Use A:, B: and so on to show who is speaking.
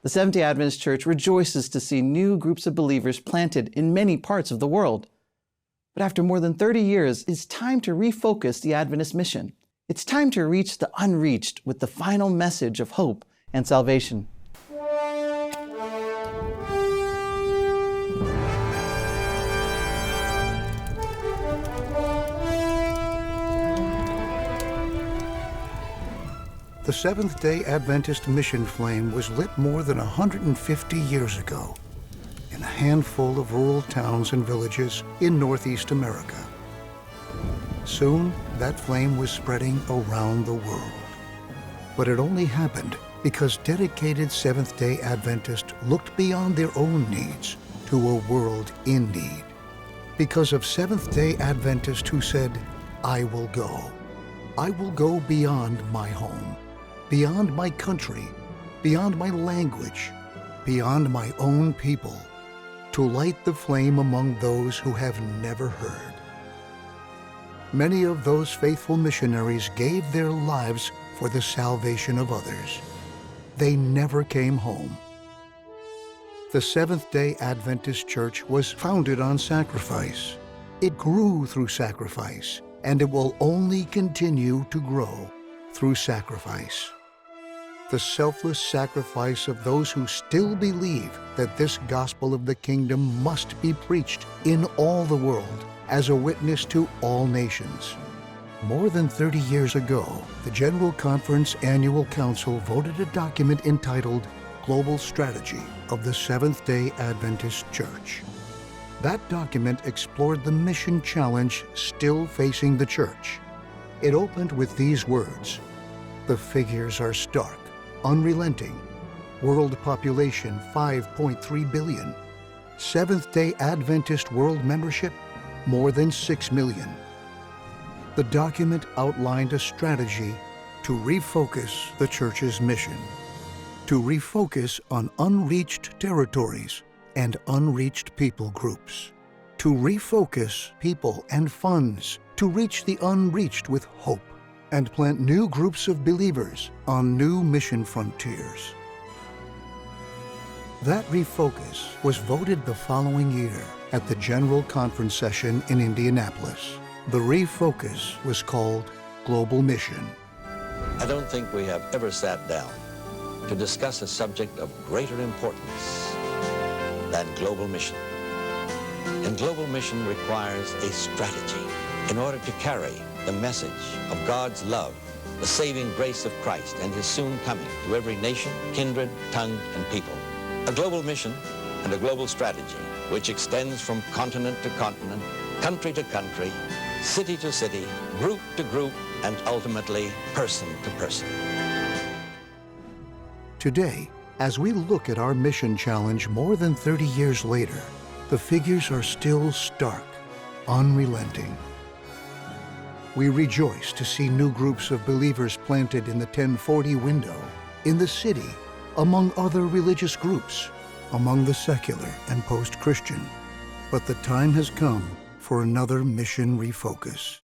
A: The Seventh-day Adventist Church rejoices to see new groups of believers planted in many parts of the world. But after more than 30 years, it's time to refocus the Adventist mission. It's time to reach the unreached with the final message of hope and salvation.
B: The Seventh-day Adventist mission flame was lit more than 150 years ago in a handful of rural towns and villages in Northeast America. Soon, that flame was spreading around the world. But it only happened because dedicated Seventh-day Adventists looked beyond their own needs to a world in need. Because of Seventh-day Adventists who said, "I will go. I will go beyond my home, beyond my country, beyond my language, beyond my own people, to light the flame among those who have never heard." Many of those faithful missionaries gave their lives for the salvation of others. They never came home. The Seventh-day Adventist Church was founded on sacrifice. It grew through sacrifice, and it will only continue to grow through sacrifice. The selfless sacrifice of those who still believe that this gospel of the kingdom must be preached in all the world as a witness to all nations. More than 30 years ago, the General Conference Annual Council voted a document entitled Global Strategy of the Seventh-day Adventist Church. That document explored the mission challenge still facing the church. It opened with these words: "The figures are stark, unrelenting. World population 5.3 billion. Seventh-day Adventist world membership more than 6 million. The document outlined a strategy to refocus the church's mission, to refocus on unreached territories and unreached people groups, to refocus people and funds to reach the unreached with hope, and plant new groups of believers on new mission frontiers." That refocus was voted the following year at the General Conference session in Indianapolis. The refocus was called Global Mission.
C: I don't think we have ever sat down to discuss a subject of greater importance than global mission. And global mission requires a strategy in order to carry the message of God's love, the saving grace of Christ and His soon coming to every nation, kindred, tongue, and people. A global mission and a global strategy which extends from continent to continent, country to country, city to city, group to group, and ultimately person to person.
B: Today, as we look at our mission challenge more than 30 years later, the figures are still stark, unrelenting. We rejoice to see new groups of believers planted in the 1040 window, in the city, among other religious groups, among the secular and post-Christian. But the time has come for another mission refocus.